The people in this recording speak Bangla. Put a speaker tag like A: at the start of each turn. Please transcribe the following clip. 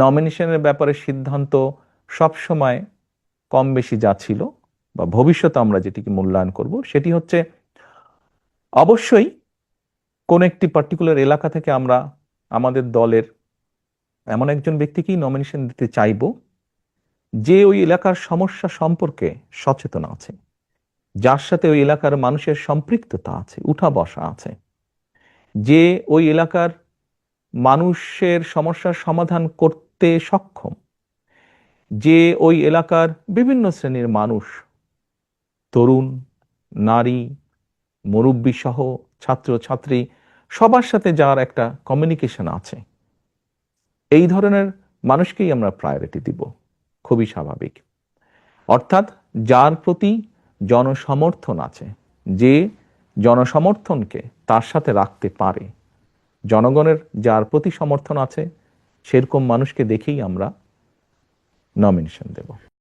A: নমিনেশনের ব্যাপারে সিদ্ধান্ত সবসময় কম বেশি যা ছিল বা ভবিষ্যতে আমরা যেটিকে মূল্যায়ন করব সেটি হচ্ছে অবশ্যই কোন একটি পার্টিকুলার এলাকা থেকে আমরা আমাদের দলের এমন একজন ব্যক্তিকেই নমিনেশন দিতে চাইব যে ওই এলাকার সমস্যা সম্পর্কে সচেতন আছে, যার সাথে ওই এলাকার মানুষের সম্পৃক্ততা আছে, উঠা বসা আছে, যে ওই এলাকার মানুষের সমস্যার সমাধান করতে সক্ষম, যে ওই এলাকার বিভিন্ন শ্রেণীর মানুষ, তরুণ, নারী, মুরব্বী সহ ছাত্র ছাত্রী, সবার সাথে যার একটা কমিউনিকেশন আছে, এই ধরনের মানুষকেই আমরা প্রায়োরিটি দিব। খুবই স্বাভাবিক। অর্থাৎ যার প্রতি জনসমর্থন আছে, যে জনসমর্থনকে তার সাথে রাখতে পারে, জনগণের যার প্রতি সমর্থন আছে, সেরকম মানুষকে দেখেই আমরা নমিনেশন দেব।